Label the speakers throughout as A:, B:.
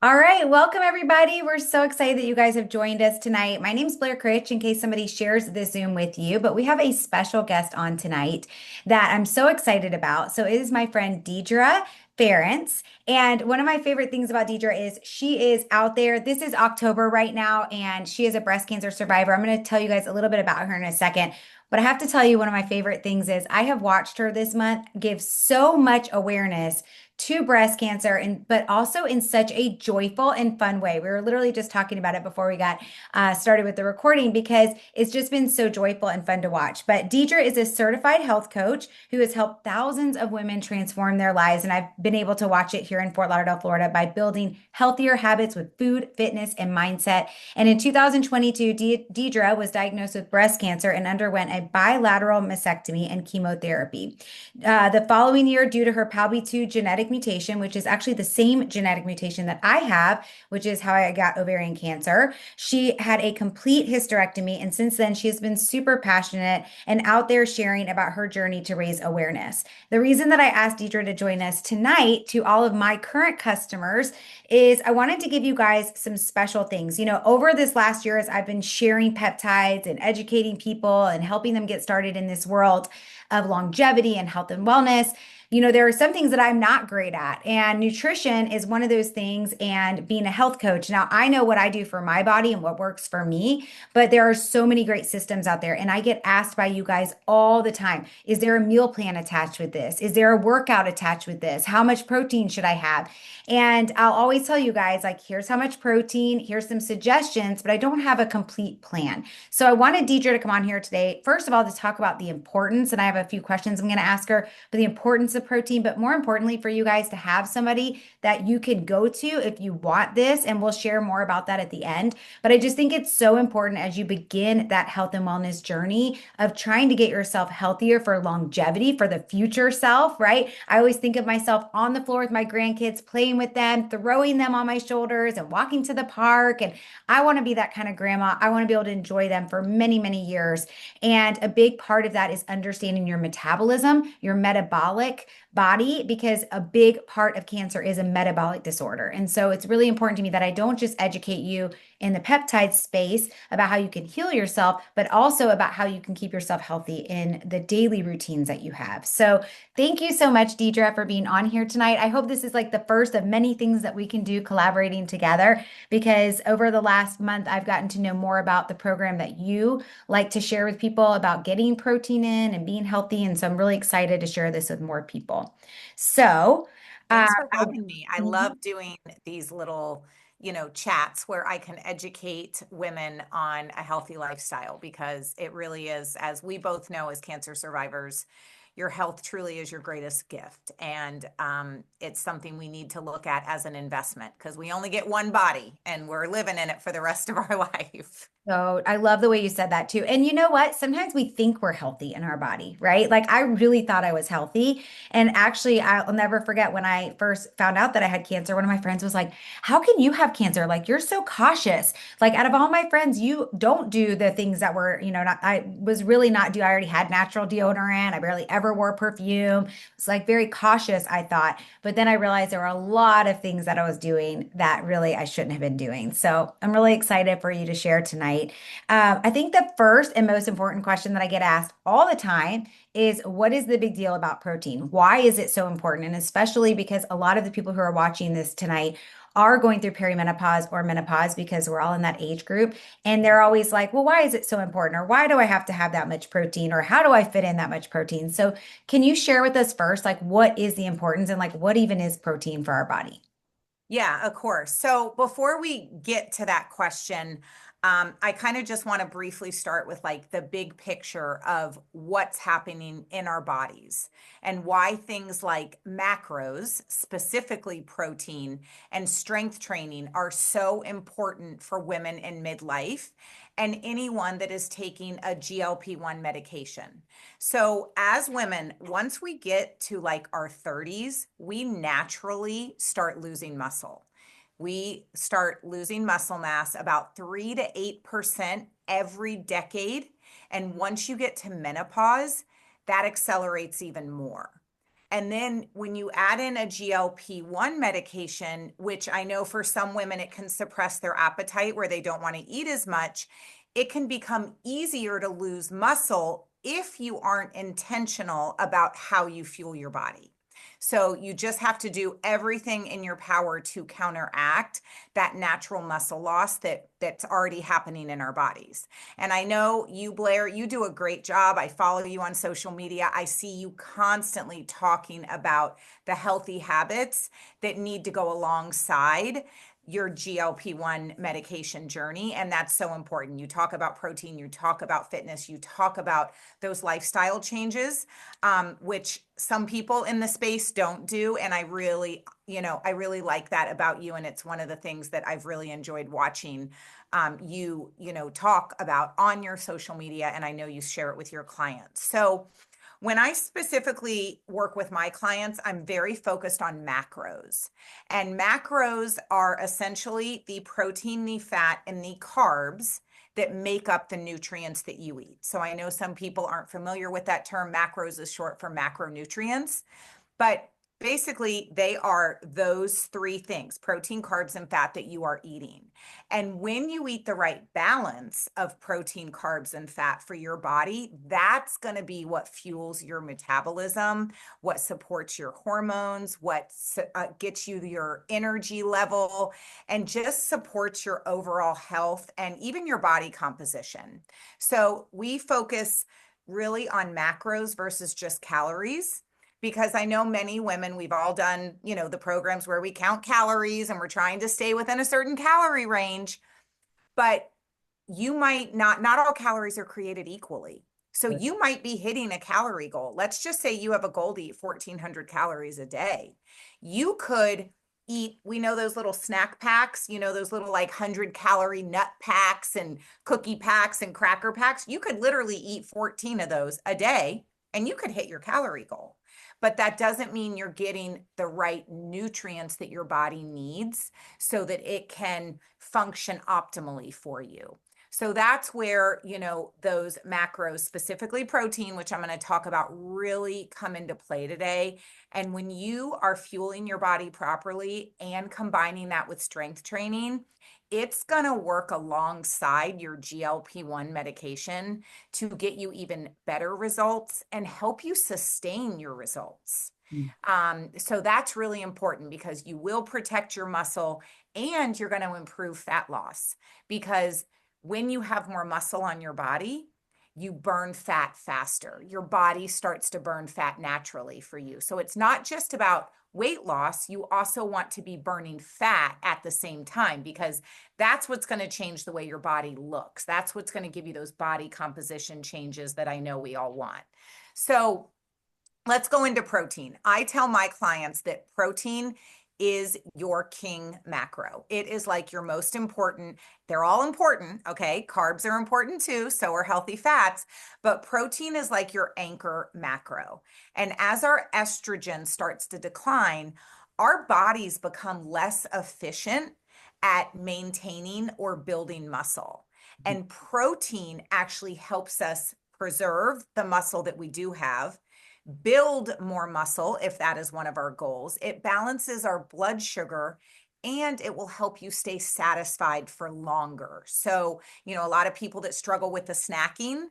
A: All right, welcome everybody. We're so excited that you guys have joined us tonight. My name's Blair Critch, in case somebody shares this Zoom with you, but we have a special guest on tonight that I'm so excited about. So it is my friend Deidre Ferenc. And one of my favorite things about Deidre is she is out there. This is October right now, and she is a breast cancer survivor. I'm going to tell you guys a little bit about her in a second. But I have to tell you, one of my favorite things is I have watched her this month give so much awareness to breast cancer and but also in such a joyful and fun way. We were literally just talking about it before we got started with the recording because it's just been so joyful and fun to watch. But Deidre is a certified health coach who has helped thousands of women transform their lives, and I've been able to watch it here in Fort Lauderdale, Florida, by building healthier habits with food, fitness, and mindset. And in 2022, Deidre was diagnosed with breast cancer and underwent a bilateral mastectomy and chemotherapy. The following year, due to her PALB2 genetic mutation, which is actually the same genetic mutation that I have, which is how I got ovarian cancer, she had a complete hysterectomy. And since then, she has been super passionate and out there sharing about her journey to raise awareness. The reason that I asked Deidre to join us tonight to all of my current customers is I wanted to give you guys some special things. Over this last year, as I've been sharing peptides and educating people and helping them get started in this world of longevity and health and wellness. There are some things that I'm not great at, and nutrition is one of those things, and being a health coach. Now, I know what I do for my body and what works for me, but there are so many great systems out there. And I get asked by you guys all the time, is there a meal plan attached with this? Is there a workout attached with this? How much protein should I have? And I'll always tell you guys, like, here's how much protein, here's some suggestions, but I don't have a complete plan. So I wanted Deidre to come on here today, first of all, to talk about the importance, and I have a few questions I'm going to ask her, but the importance of protein, but more importantly, for you guys to have somebody that you can go to if you want this, and we'll share more about that at the end. But I just think it's so important as you begin that health and wellness journey of trying to get yourself healthier for longevity, for the future self, right? I always think of myself on the floor with my grandkids, playing with them, throwing them on my shoulders, and walking to the park. And I want to be that kind of grandma. I want to be able to enjoy them for many, many years. And a big part of that is understanding your metabolism, your metabolic body, because a big part of cancer is a metabolic disorder. And so it's really important to me that I don't just educate you in the peptide space about how you can heal yourself, but also about how you can keep yourself healthy in the daily routines that you have. So thank you so much, Deidre, for being on here tonight. I hope this is like the first of many things that we can do collaborating together, because over the last month, I've gotten to know more about the program that you like to share with people about getting protein in and being healthy. And so I'm really excited to share this with more people. So,
B: Thanks for having me. I love doing these little, chats where I can educate women on a healthy lifestyle because it really is, as we both know as cancer survivors, your health truly is your greatest gift. And it's something we need to look at as an investment because we only get one body and we're living in it for the rest of our life.
A: So I love the way you said that too. And you know what? Sometimes we think we're healthy in our body, right? Like I really thought I was healthy. And actually, I'll never forget when I first found out that I had cancer, one of my friends was like, "How can you have cancer? Like you're so cautious. Like out of all my friends, you don't do the things that were, not, I was really not do. I already had natural deodorant. I barely ever wore perfume. It's like very cautious, I thought. But then I realized there were a lot of things that I was doing that really I shouldn't have been doing. So I'm really excited for you to share tonight. I think the first and most important question that I get asked all the time is what is the big deal about protein? Why is it so important? And especially because a lot of the people who are watching this tonight are going through perimenopause or menopause, because we're all in that age group. And they're always like, well, why is it so important? Or why do I have to have that much protein? Or how do I fit in that much protein? So can you share with us first, like what is the importance and like what even is protein for our body?
B: Yeah, of course. So before we get to that question, I kind of just want to briefly start with like the big picture of what's happening in our bodies and why things like macros, specifically protein and strength training, are so important for women in midlife and anyone that is taking a GLP-1 medication. So, as women, once we get to like our 30s, we naturally start losing muscle. We start losing muscle mass about 3 to 8% every decade. And once you get to menopause, that accelerates even more. And then when you add in a GLP-1 medication, which I know for some women it can suppress their appetite where they don't want to eat as much, it can become easier to lose muscle if you aren't intentional about how you fuel your body. So you just have to do everything in your power to counteract that natural muscle loss that's already happening in our bodies. And I know you, Blair, you do a great job. I follow you on social media. I see you constantly talking about the healthy habits that need to go alongside your GLP-1 medication journey. And that's so important. You talk about protein, you talk about fitness, you talk about those lifestyle changes, which some people in the space don't do. And I really like that about you. And it's one of the things that I've really enjoyed watching you talk about on your social media. And I know you share it with your clients. So when I specifically work with my clients, I'm very focused on macros. And macros are essentially the protein, the fat, and the carbs that make up the nutrients that you eat. So I know some people aren't familiar with that term. Macros is short for macronutrients, but basically they are those three things: protein, carbs, and fat that you are eating. And when you eat the right balance of protein, carbs, and fat for your body, that's going to be what fuels your metabolism, what supports your hormones, what gets you your energy level, and just supports your overall health and even your body composition. So we focus really on macros versus just calories, because I know many women, we've all done, the programs where we count calories and we're trying to stay within a certain calorie range, but you might not all calories are created equally. So you might be hitting a calorie goal. Let's just say you have a goal to eat 1,400 calories a day. You could eat, we know those little snack packs, those little like 100-calorie nut packs and cookie packs and cracker packs. You could literally eat 14 of those a day and you could hit your calorie goal. But that doesn't mean you're getting the right nutrients that your body needs so that it can function optimally for you. So that's where, those macros, specifically protein, which I'm going to talk about, really come into play today. And when you are fueling your body properly and combining that with strength training, it's going to work alongside your GLP-1 medication to get you even better results and help you sustain your results. So that's really important because you will protect your muscle and you're going to improve fat loss, because when you have more muscle on your body, you burn fat faster. Your body starts to burn fat naturally for you. So it's not just about weight loss. You also want to be burning fat at the same time, because that's what's going to change the way your body looks. That's what's going to give you those body composition changes that I know we all want. So let's go into protein. I tell my clients that protein is your king macro. It is like your most important. They're all important, okay? Carbs are important too, so are healthy fats, but protein is like your anchor macro. And as our estrogen starts to decline, our bodies become less efficient at maintaining or building muscle. And protein actually helps us preserve the muscle that we do have, build more muscle if that is one of our goals. It balances our blood sugar and it will help you stay satisfied for longer. So, a lot of people that struggle with the snacking,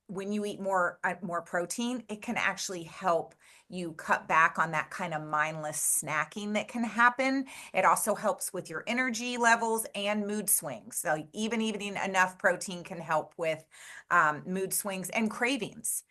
B: when you eat more protein, it can actually help you cut back on that kind of mindless snacking that can happen. It also helps with your energy levels and mood swings. So even eating enough protein can help with mood swings and cravings.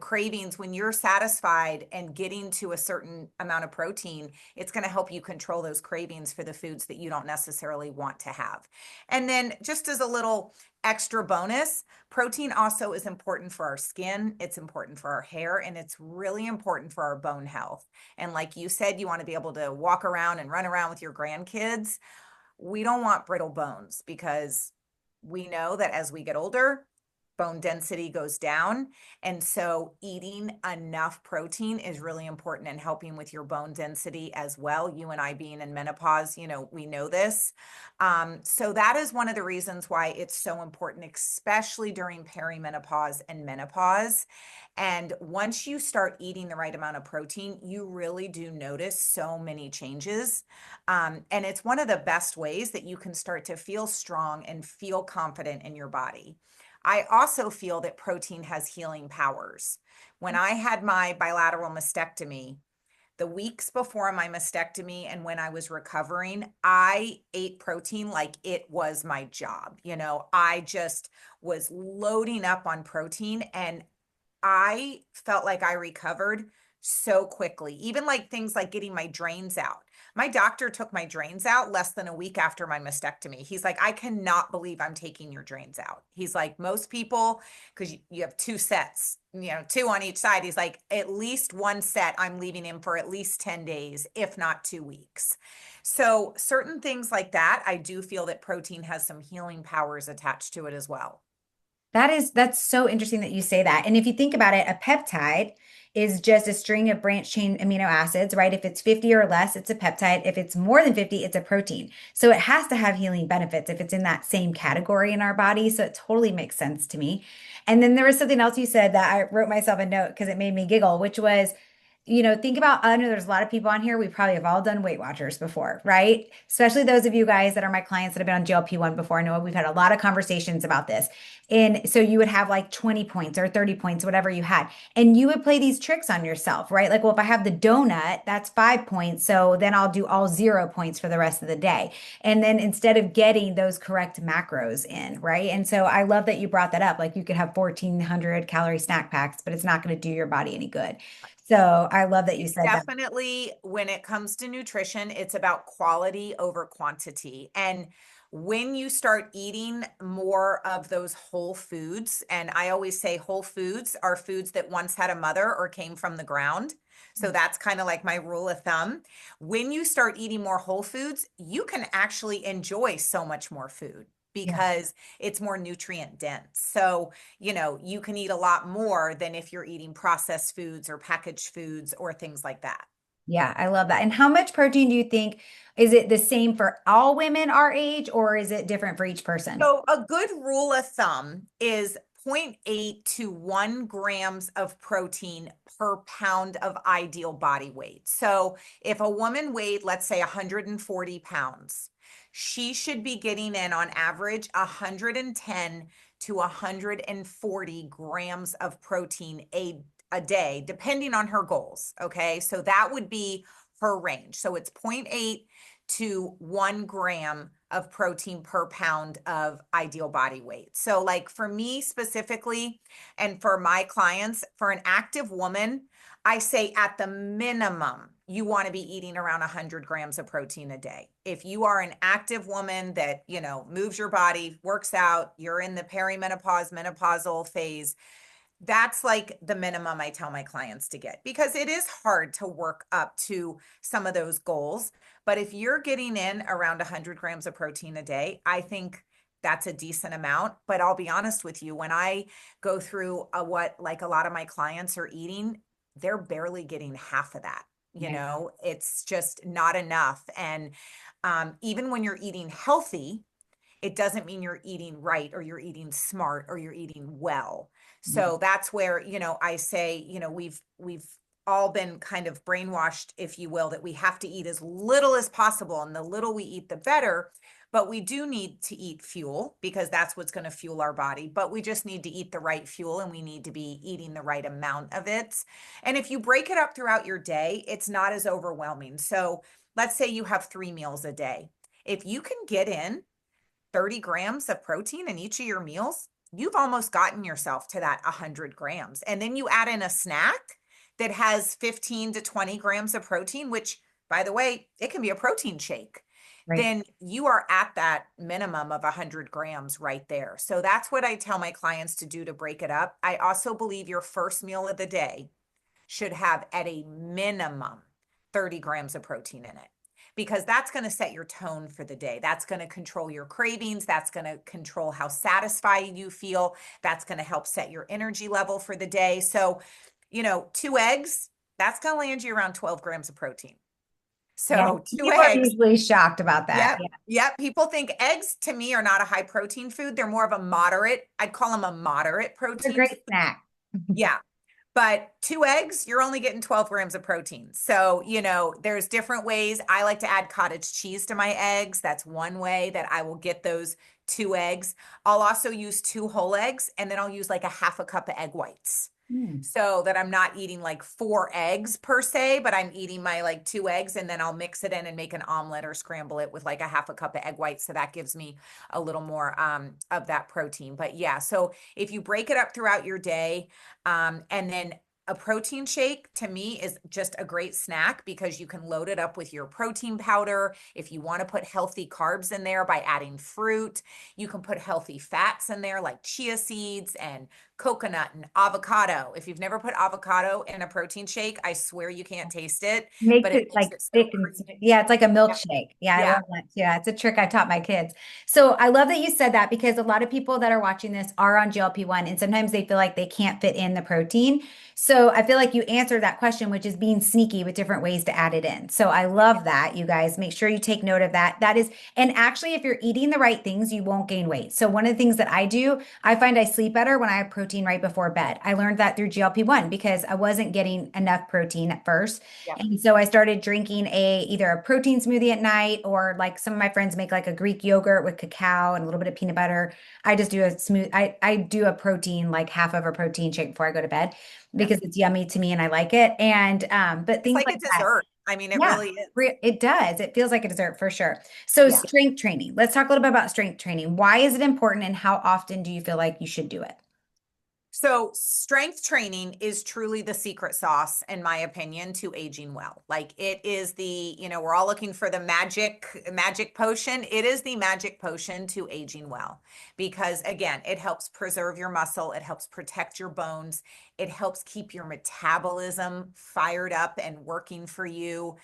B: Cravings, when you're satisfied and getting to a certain amount of protein, it's going to help you control those cravings for the foods that you don't necessarily want to have. And then just as a little extra bonus, protein also is important for our skin, it's important for our hair, and it's really important for our bone health. And like you said, you want to be able to walk around and run around with your grandkids. We don't want brittle bones, because we know that as we get older, bone density goes down. And so eating enough protein is really important in helping with your bone density as well. You and I being in menopause, we know this. So that is one of the reasons why it's so important, especially during perimenopause and menopause. And once you start eating the right amount of protein, you really do notice so many changes. And it's one of the best ways that you can start to feel strong and feel confident in your body. I also feel that protein has healing powers. When I had my bilateral mastectomy, the weeks before my mastectomy and when I was recovering, I ate protein like it was my job. I just was loading up on protein, and I felt like I recovered so quickly. Even like things like getting my drains out. My doctor took my drains out less than a week after my mastectomy. He's like, I cannot believe I'm taking your drains out. He's like, most people, because you have two sets, two on each side. He's like, at least one set I'm leaving in for at least 10 days, if not 2 weeks. So certain things like that, I do feel that protein has some healing powers attached to it as well.
A: That's so interesting that you say that. And if you think about it, a peptide is just a string of branch chain amino acids, right? If it's 50 or less, it's a peptide. If it's more than 50, it's a protein. So it has to have healing benefits if it's in that same category in our body. So it totally makes sense to me. And then there was something else you said that I wrote myself a note because it made me giggle, which was, think about, I know there's a lot of people on here. We probably have all done Weight Watchers before, right? Especially those of you guys that are my clients that have been on GLP-1 before. I know we've had a lot of conversations about this. And so you would have like 20 points or 30 points, whatever you had. And you would play these tricks on yourself, right? Like, well, if I have the donut, that's 5 points. So then I'll do all 0 points for the rest of the day. And then instead of getting those correct macros in, right? And so I love that you brought that up. Like you could have 1,400 calorie snack packs, but it's not going to do your body any good. So I love that you said that.
B: Definitely, when it comes to nutrition, it's about quality over quantity. And when you start eating more of those whole foods, and I always say whole foods are foods that once had a mother or came from the ground. So that's kind of like my rule of thumb. When you start eating more whole foods, you can actually enjoy so much more food
A: Yeah.
B: because it's more nutrient dense. So you can eat a lot more than if you're eating processed foods or packaged foods or things like that.
A: Yeah, I love that. And how much protein do you think is it the same for all women our age or is it different for each person?
B: So a good rule of thumb is zero point 0.8 to 1 grams of protein per pound of ideal body weight. So if a woman weighed, let's say 140 pounds, she should be getting in on average 110 to 140 grams of protein a day, depending on her goals. Okay. So that would be her range. So it's zero point 0.8 to 1 gram of protein per pound of ideal body weight. So like for me specifically, and for my clients, for an active woman, I say at the minimum, you want to be eating around 100 grams of protein a day. If you are an active woman that, moves your body, works out, you're in the perimenopause, menopausal phase, that's like the minimum I tell my clients to get, because it is hard to work up to some of those goals. But if you're getting in around 100 grams of protein a day, I think that's a decent amount. But I'll be honest with you, when I go through what like a lot of my clients are eating, they're barely getting half of that.
A: Yeah.
B: It's just not enough. And even when you're eating healthy, it doesn't mean you're eating right or you're eating smart or you're eating well.
A: Yeah.
B: So that's where, I say, we've all been kind of brainwashed, if you will, that we have to eat as little as possible, and the little we eat, the better. But we do need to eat fuel because that's what's going to fuel our body. But we just need to eat the right fuel, and we need to be eating the right amount of it. And if you break it up throughout your day, it's not as overwhelming. So let's say you have 3 meals a day. If you can get in 30 grams of protein in each of your meals, you've almost gotten yourself to that 100 grams. And then you add in a snack that has 15 to 20 grams of protein, which, by the way, it can be a protein shake.
A: Right.
B: Then you are at that minimum of 100 grams right there. So that's what I tell my clients to do to break it up. I also believe your first meal of the day should have at a minimum 30 grams of protein in it. because that's going to set your tone for the day. That's going to control your cravings. That's going to control how satisfied you feel. That's going to help set your energy level for the day. So, 2 eggs, that's going to land you around 12 grams of protein.
A: Yeah.
B: So two
A: People are
B: eggs.
A: usually shocked about that.
B: Yep. Yep. People think eggs to me are not a high protein food. They're more of a moderate, I'd call them a moderate
A: It's a
B: protein food.
A: great snack.
B: Yeah. But 2 eggs, you're only getting 12 grams of protein. So, there's different ways. I like to add cottage cheese to my eggs. That's one way that I will get those 2 eggs. I'll also use 2 whole eggs, and then I'll use like a half a cup of egg whites.
A: Mm.
B: So that I'm not eating like 4 eggs per se, but I'm eating my like 2 eggs, and then I'll mix it in and make an omelet or scramble it with like a half a cup of egg whites. So that gives me a little more of that protein. But yeah, so if you break it up throughout your day, and then a protein shake to me is just a great snack because you can load it up with your protein powder. If you want to put healthy carbs in there by adding fruit, you can put healthy fats in there like chia seeds and coconut and avocado. If you've never put avocado in a protein shake, I swear you can't taste it,
A: Makes
B: but it
A: it
B: makes
A: like
B: it so
A: thick and
B: creamy.
A: yeah, it's like a
B: Yeah.
A: milkshake. Yeah, I
B: Yeah.
A: love that. Yeah, it's a trick I taught my kids. So I love that you said that because a lot of people that are watching this are on GLP-1 and sometimes they feel like they can't fit in the protein. So I feel like you answered that question, which is being sneaky with different ways to add it in. So I love that, you guys. Make sure you take note of that. That is, and actually, if you're eating the right things, you won't gain weight. So one of the things that I do, I find I sleep better when I have protein right before bed. I learned that through GLP-1 because I wasn't getting enough protein at first.
B: Yep.
A: And so I started drinking either a protein smoothie at night or like some of my friends make like a Greek yogurt with cacao and a little bit of peanut butter. I just do I do a protein, like half of a protein shake before I go to bed
B: Yep.
A: because it's yummy to me and I like it. And but
B: It's
A: things
B: like
A: like
B: a
A: that.
B: dessert. I mean, it
A: Yeah,
B: really is.
A: it does. It feels like a dessert for sure. So
B: Yeah.
A: strength training. Let's talk a little bit about strength training. Why is it important and how often do you feel like you should do it?
B: So, strength training is truly the secret sauce, in my opinion, to aging well. Like it is we're all looking for the magic potion. It is the magic potion to aging well because again, it helps preserve your muscle, it helps protect your bones, it helps keep your metabolism fired up and working for you.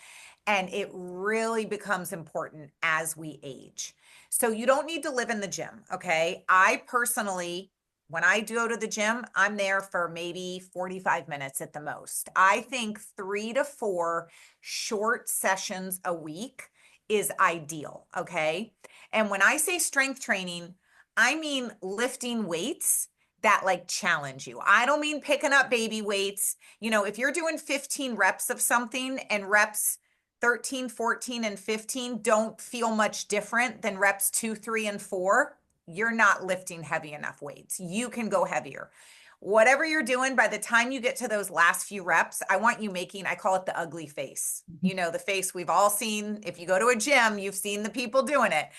B: And it really becomes important as we age. So, you don't need to live in the gym. Okay. I personally, when I go to the gym, I'm there for maybe 45 minutes at the most. I think 3 to 4 short sessions a week is ideal. Okay. And when I say strength training, I mean lifting weights that like challenge you. I don't mean picking up baby weights. If you're doing 15 reps of something and reps 13, 14, and 15 don't feel much different than reps 2, 3, and 4, you're not lifting heavy enough weights. You can go heavier. Whatever you're doing, by the time you get to those last few reps, I want you making, I call it the ugly face. The face we've all seen. If you go to a gym, you've seen the people doing it,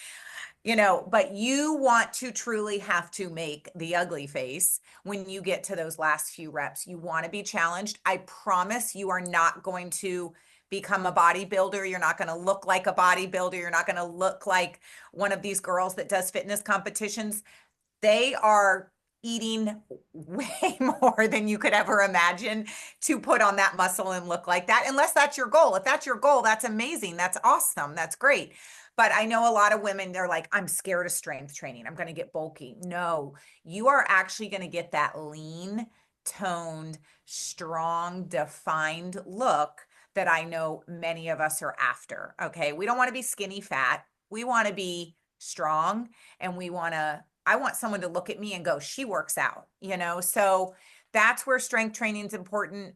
B: but you want to truly have to make the ugly face when you get to those last few reps. You want to be challenged. I promise you are not going to become a bodybuilder. You're not going to look like a bodybuilder. You're not going to look like one of these girls that does fitness competitions. They are eating way more than you could ever imagine to put on that muscle and look like that, unless that's your goal. If that's your goal, that's amazing. That's awesome. That's great. But I know a lot of women, they're like, I'm scared of strength training. I'm going to get bulky. No, you are actually going to get that lean, toned, strong, defined look that I know many of us are after. Okay. We don't want to be skinny fat. We want to be strong, and I want someone to look at me and go, she works out. So that's where strength training is important.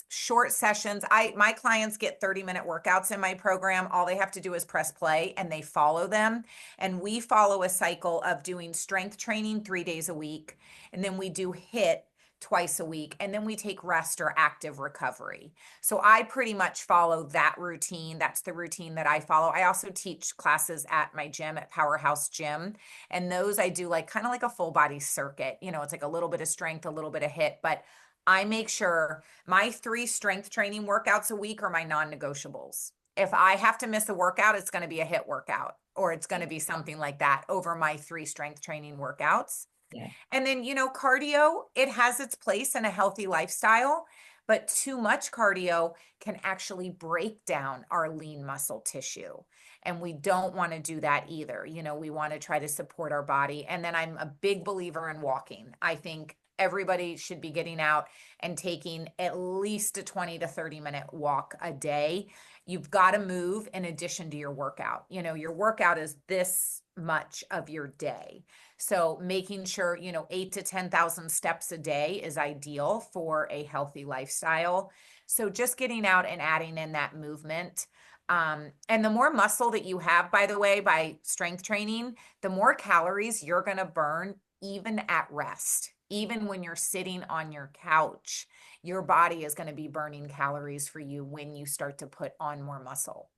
B: Short sessions. My clients get 30-minute workouts in my program. All they have to do is press play and they follow them. And we follow a cycle of doing strength training 3 days a week. And then we do HIIT twice a week, and then we take rest or active recovery. So I pretty much follow that routine. That's the routine that I follow. I also teach classes at my gym at Powerhouse Gym, and those I do like kind of like a full body circuit. It's like a little bit of strength, a little bit of HIIT, but I make sure my 3 strength training workouts a week are my non-negotiables. If I have to miss a workout, it's going to be a HIIT workout, or it's going to be something like that over my 3 strength training workouts.
A: Yeah.
B: And then, cardio, it has its place in a healthy lifestyle, but too much cardio can actually break down our lean muscle tissue. And we don't want to do that either. We want to try to support our body. And then I'm a big believer in walking. I think everybody should be getting out and taking at least a 20 to 30-minute walk a day. You've got to move in addition to your workout. Your workout is this much of your day. So making sure, 8 to 10,000 steps a day is ideal for a healthy lifestyle. So just getting out and adding in that movement. And the more muscle that you have, by the way, by strength training, the more calories you're going to burn even at rest. Even when you're sitting on your couch, your body is going to be burning calories for you when you start to put on more muscle.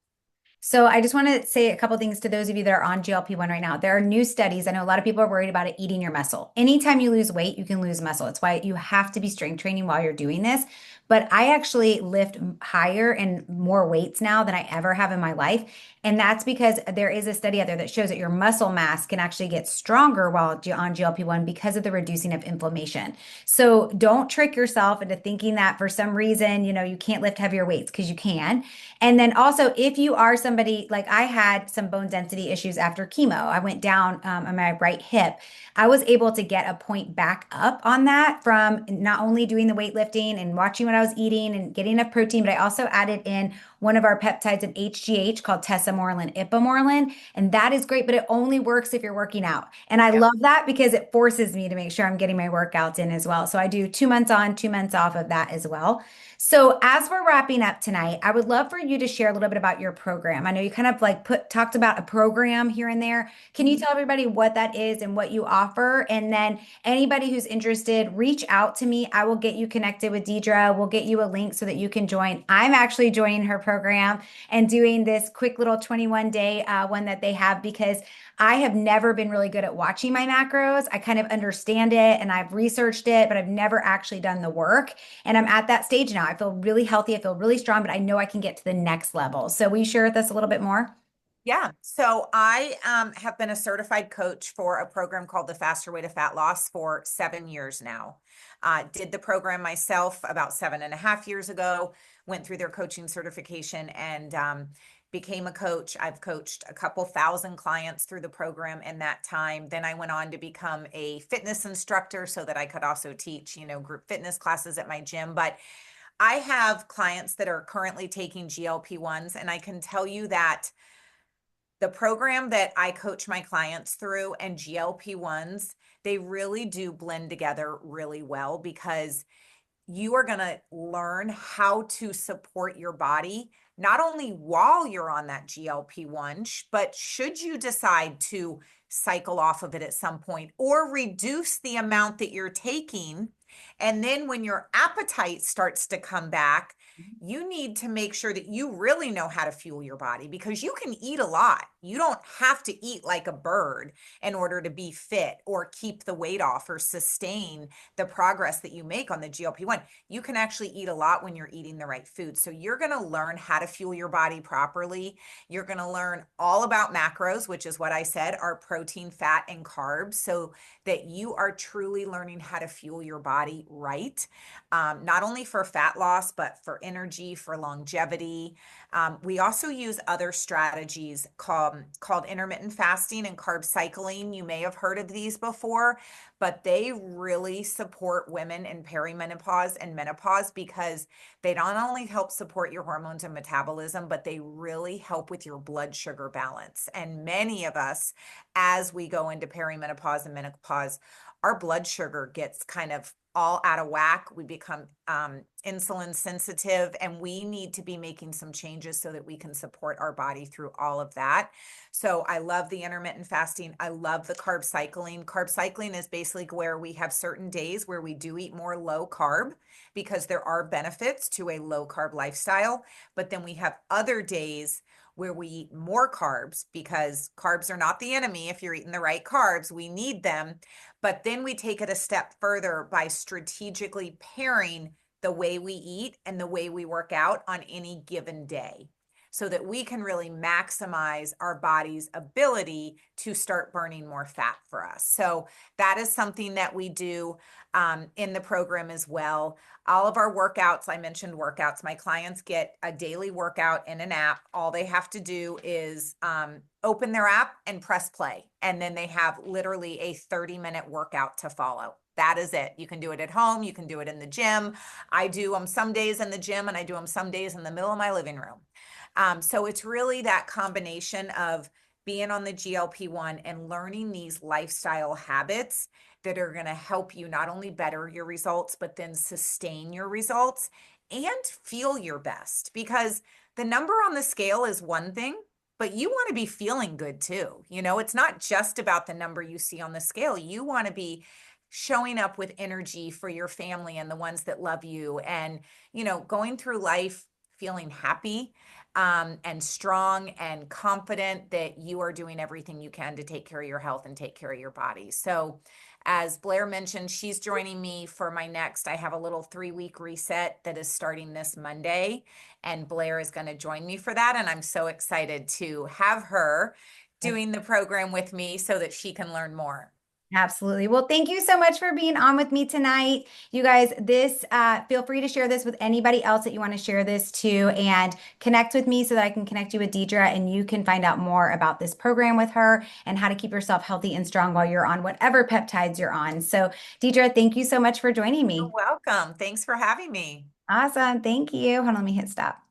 A: So I just want to say a couple things to those of you that are on GLP-1 right now. There are new studies. I know a lot of people are worried about it eating your muscle. Anytime you lose weight, you can lose muscle. It's why you have to be strength training while you're doing this. But I actually lift higher and more weights now than I ever have in my life. And that's because there is a study out there that shows that your muscle mass can actually get stronger while on GLP-1 because of the reducing of inflammation. So don't trick yourself into thinking that for some reason, you can't lift heavier weights because you can. And then also, if you are somebody like I had some bone density issues after chemo, I went down on my right hip. I was able to get a point back up on that from not only doing the weightlifting and watching what I was eating and getting enough protein, but I also added in one of our peptides of HGH called tesamorelin, ipamorelin. And that is great, but it only works if you're working out. And I
B: Yep.
A: love that because it forces me to make sure I'm getting my workouts in as well. So I do 2 months on, 2 months off of that as well. So as we're wrapping up tonight, I would love for you to share a little bit about your program. I know you kind of like talked about a program here and there. Can you
B: Mhm.
A: tell everybody what that is and what you offer? And then anybody who's interested, reach out to me. I will get you connected with Deidre. We'll get you a link so that you can join. I'm actually joining her program and doing this quick little 21 day one that they have because I have never been really good at watching my macros. I kind of understand it and I've researched it, but I've never actually done the work. And I'm at that stage now. I feel really healthy. I feel really strong, but I know I can get to the next level. So will you share with us a little bit more?
B: Yeah. So I have been a certified coach for a program called the Faster Way to Fat Loss for 7 years now. Did the program myself about 7.5 years ago, went through their coaching certification and became a coach. I've coached a couple thousand clients through the program in that time. Then I went on to become a fitness instructor so that I could also teach, group fitness classes at my gym. But I have clients that are currently taking GLP-1s, and I can tell you that the program that I coach my clients through and GLP-1s, they really do blend together really well because you are going to learn how to support your body, not only while you're on that GLP-1, but should you decide to cycle off of it at some point or reduce the amount that you're taking. And then when your appetite starts to come back, you need to make sure that you really know how to fuel your body because you can eat a lot. You don't have to eat like a bird in order to be fit or keep the weight off or sustain the progress that you make on the GLP-1. You can actually eat a lot when you're eating the right food. So you're going to learn how to fuel your body properly. You're going to learn all about macros, which is what I said, are protein, fat, and carbs, so that you are truly learning how to fuel your body right. Not only for fat loss, but for energy, for longevity. We also use other strategies called intermittent fasting and carb cycling. You may have heard of these before, but they really support women in perimenopause and menopause because they not only help support your hormones and metabolism, but they really help with your blood sugar balance. And many of us, as we go into perimenopause and menopause, our blood sugar gets kind of all out of whack. We become insulin sensitive, and we need to be making some changes so that we can support our body through all of that. So I love the intermittent fasting. I love the carb cycling. Carb cycling is basically where we have certain days where we do eat more low carb because there are benefits to a low carb lifestyle. But then we have other days where we eat more carbs because carbs are not the enemy. If you're eating the right carbs, we need them. But then we take it a step further by strategically pairing the way we eat and the way we work out on any given day. so that we can really maximize our body's ability to start burning more fat for us. So that is something that we do in the program as well. All of our workouts, I mentioned workouts, my clients get a daily workout in an app. All they have to do is open their app and press play. And then they have literally a 30-minute workout to follow. That is it. You can do it at home. You can do it in the gym. I do them some days in the gym and I do them some days in the middle of my living room. So it's really that combination of being on the GLP-1 and learning these lifestyle habits that are going to help you not only better your results, but then sustain your results and feel your best. Because the number on the scale is one thing, but you want to be feeling good too. You know, it's not just about the number you see on the scale. You want to be showing up with energy for your family and the ones that love you, and, you know, going through life feeling happy and strong and confident that you are doing everything you can to take care of your health and take care of your body. So, as Blair mentioned, she's joining me for my next. I have a little 3-week reset that is starting this Monday, and Blair is going to join me for that. And I'm so excited to have her doing the program with me so that she can learn more.
A: Absolutely. Well, thank you so much for being on with me tonight. You guys, feel free to share this with anybody else that you want to share this to, and connect with me so that I can connect you with Deidre and you can find out more about this program with her and how to keep yourself healthy and strong while you're on whatever peptides you're on. So, Deidre, thank you so much for joining
B: You're
A: me.
B: welcome. Thanks for having me.
A: Awesome. Thank you. Hold on, let me hit stop.